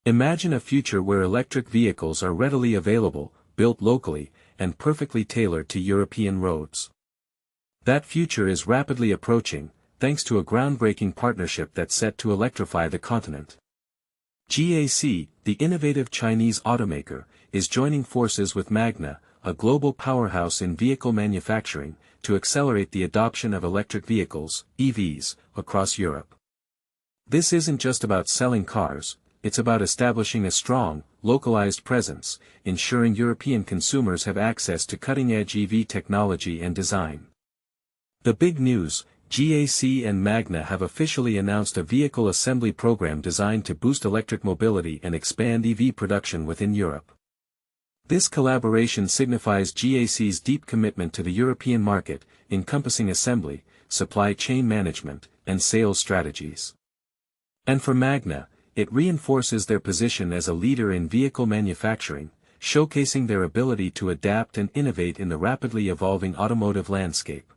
Imagine a future where electric vehicles are readily available, built locally, and perfectly tailored to European roads. That future is rapidly approaching, thanks to a groundbreaking partnership that's set to electrify the continent. GAC, the innovative Chinese automaker, is joining forces with Magna, a global powerhouse in vehicle manufacturing, to accelerate the adoption of electric vehicles, EVs, across Europe. This isn't just about selling cars, it's about establishing a strong, localized presence, ensuring European consumers have access to cutting-edge EV technology and design. The big news: GAC and Magna have officially announced a vehicle assembly program designed to boost electric mobility and expand EV production within Europe. This collaboration signifies GAC's deep commitment to the European market, encompassing assembly, supply chain management, and sales strategies. And for Magna, it reinforces their position as a leader in vehicle manufacturing, showcasing their ability to adapt and innovate in the rapidly evolving automotive landscape.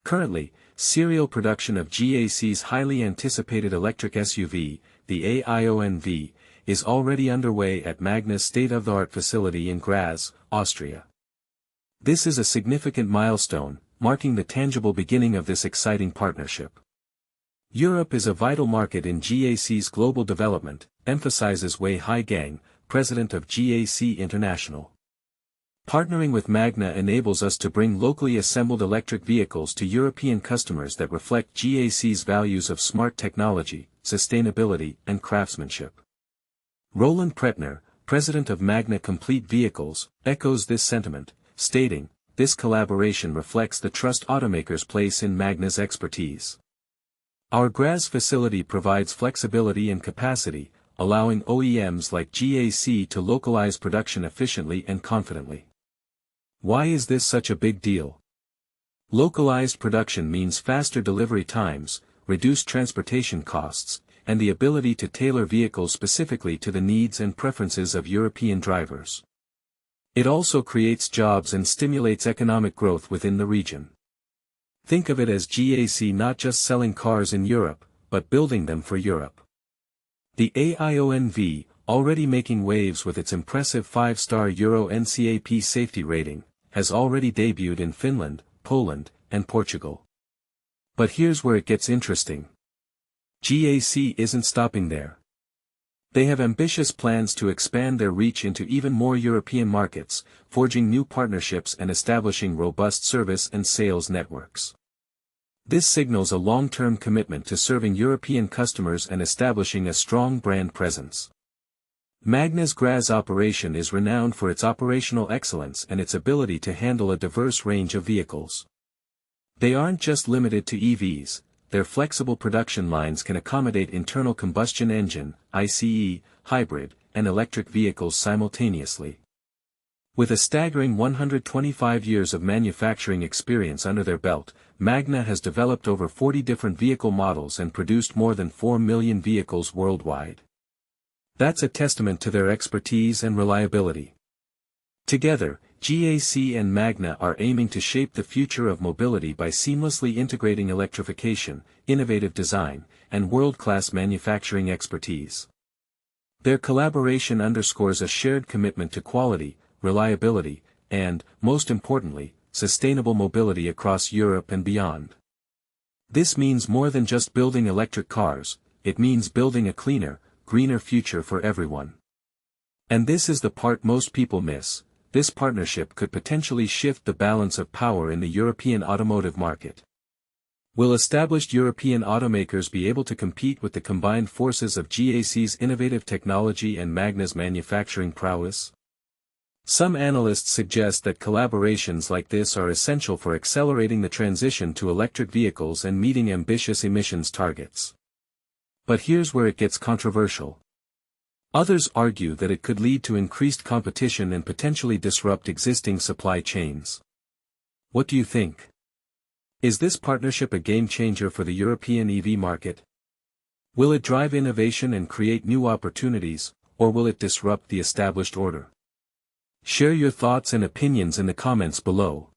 Currently, serial production of GAC's highly anticipated electric SUV, the AION V, is already underway at Magna's state-of-the-art facility in Graz, Austria. This is a significant milestone, marking the tangible beginning of this exciting partnership. Europe is a vital market in GAC's global development, emphasizes Wei Haigang, president of GAC International. Partnering with Magna enables us to bring locally assembled electric vehicles to European customers that reflect GAC's values of smart technology, sustainability, and craftsmanship. Roland Pretner, president of Magna Complete Vehicles, echoes this sentiment, stating, "This collaboration reflects the trust automakers place in Magna's expertise. Our Graz facility provides flexibility and capacity, allowing OEMs like GAC to localize production efficiently and confidently." Why is this such a big deal? Localized production means faster delivery times, reduced transportation costs, and the ability to tailor vehicles specifically to the needs and preferences of European drivers. It also creates jobs and stimulates economic growth within the region. Think of it as GAC not just selling cars in Europe, but building them for Europe. The AION V, already making waves with its impressive 5-star Euro NCAP safety rating, has already debuted in Finland, Poland, and Portugal. But here's where it gets interesting. GAC isn't stopping there. They have ambitious plans to expand their reach into even more European markets, forging new partnerships and establishing robust service and sales networks. This signals a long-term commitment to serving European customers and establishing a strong brand presence. Magna's Graz operation is renowned for its operational excellence and its ability to handle a diverse range of vehicles. They aren't just limited to EVs, their flexible production lines can accommodate internal combustion engine, ICE, hybrid, and electric vehicles simultaneously. With a staggering 125 years of manufacturing experience under their belt, Magna has developed over 40 different vehicle models and produced more than 4 million vehicles worldwide. That's a testament to their expertise and reliability. Together, GAC and Magna are aiming to shape the future of mobility by seamlessly integrating electrification, innovative design, and world-class manufacturing expertise. Their collaboration underscores a shared commitment to quality, reliability, and, most importantly, sustainable mobility across Europe and beyond. This means more than just building electric cars, it means building a cleaner, greener future for everyone. And this is the part most people miss: this partnership could potentially shift the balance of power in the European automotive market. Will established European automakers be able to compete with the combined forces of GAC's innovative technology and Magna's manufacturing prowess? Some analysts suggest that collaborations like this are essential for accelerating the transition to electric vehicles and meeting ambitious emissions targets. But here's where it gets controversial. Others argue that it could lead to increased competition and potentially disrupt existing supply chains. What do you think? Is this partnership a game-changer for the European EV market? Will it drive innovation and create new opportunities, or will it disrupt the established order? Share your thoughts and opinions in the comments below.